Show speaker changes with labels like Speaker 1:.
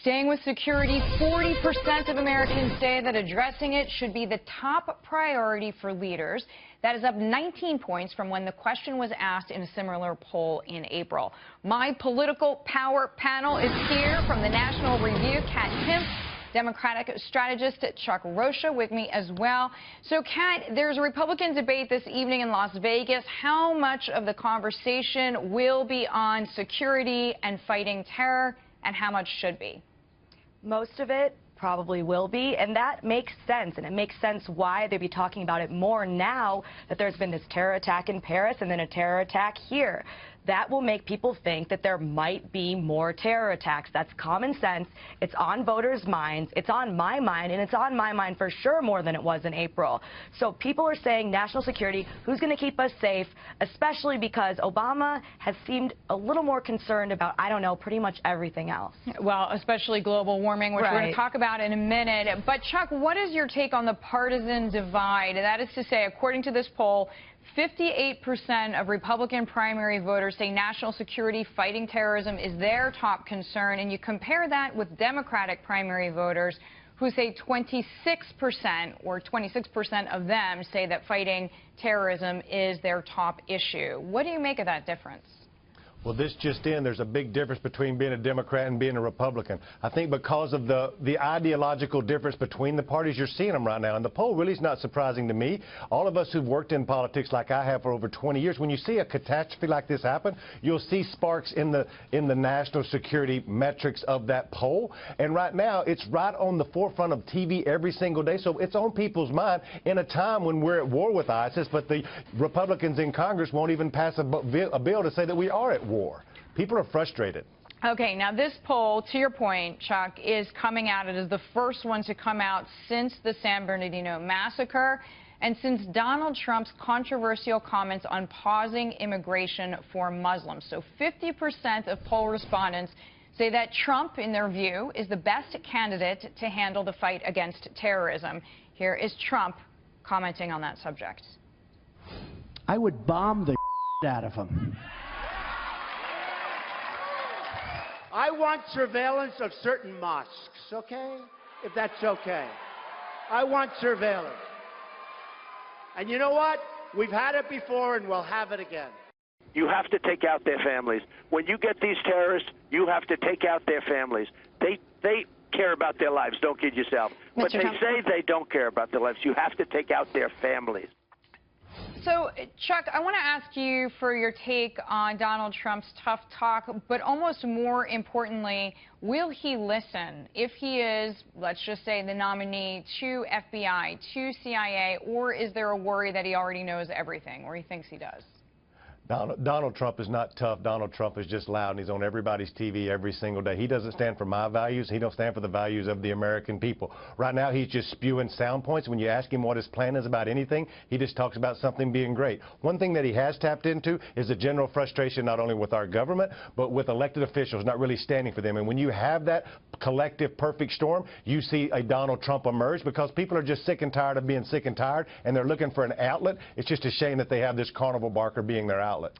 Speaker 1: Staying with security, 40% of Americans say that addressing it should be the top priority for leaders. That is up 19 points from when the question was asked in a similar poll in April. My political power panel is here from the National Review. Kat Timpf, Democratic strategist Chuck Rocha with me as well. So, Kat, there's a Republican debate this evening in Las Vegas. How much of the conversation will be on security and fighting terror, and how much should be?
Speaker 2: Most of it probably will be, and that makes sense, and it makes sense why they'd be talking about it more now that there's been this terror attack in Paris and then a terror attack here. That will make people think that there might be more terror attacks. That's common sense. It's on voters' minds. It's on my mind, and it's on my mind for sure more than it was in April. So people are saying national security, who's going to keep us safe, especially because Obama has seemed a little more concerned about, I don't know, pretty much everything else.
Speaker 1: Well, especially global warming, which we're going to talk about in a minute. But, Chuck, what is your take on the partisan divide? That is to say, according to this poll, 58% of Republican primary voters say national security, fighting terrorism is their top concern. And you compare that with Democratic primary voters who say 26%, or 26% of them say that fighting terrorism is their top issue. What do you make of that difference?
Speaker 3: Well, this just in, there's a big difference between being a Democrat and being a Republican. I think because of the ideological difference between the parties, you're seeing them right now. And the poll really is not surprising to me. All of us who've worked in politics like I have for over 20 years, when you see a catastrophe like this happen, you'll see sparks in the national security metrics of that poll. And right now, it's right on the forefront of TV every single day. So it's on people's mind in a time when we're at war with ISIS, but the Republicans in Congress won't even pass a bill to say that we are at war. People are frustrated.
Speaker 1: Okay, now this poll, to your point, Chuck, is coming out. It is the first one to come out since the San Bernardino massacre and since Donald Trump's controversial comments on pausing immigration for Muslims. So 50% of poll respondents say that Trump, in their view, is the best candidate to handle the fight against terrorism. Here is Trump commenting on that subject.
Speaker 4: I would bomb the out of him.
Speaker 5: I want surveillance of certain mosques, okay? If that's okay. I want surveillance. And you know what? We've had it before and we'll have it again.
Speaker 6: You have to take out their families. When you get these terrorists, you have to take out their families. They care about their lives, don't kid yourself. But they say they don't care about their lives. You have to take out their families.
Speaker 1: So, Chuck, I want to ask you for your take on Donald Trump's tough talk, but almost more importantly, will he listen if he is, let's just say, the nominee to FBI, to CIA, or is there a worry that he already knows everything, or he thinks he does?
Speaker 3: Donald Trump is not tough. Donald Trump is just loud, and he's on everybody's TV every single day. He doesn't stand for my values. He don't stand for the values of the American people. Right now, he's just spewing sound points. When you ask him what his plan is about anything, he just talks about something being great. One thing that he has tapped into is a general frustration not only with our government, but with elected officials not really standing for them. And when you have that collective perfect storm, you see a Donald Trump emerge because people are just sick and tired of being sick and tired, and they're looking for an outlet. It's just a shame that they have this carnival barker being their outlet.
Speaker 1: All right.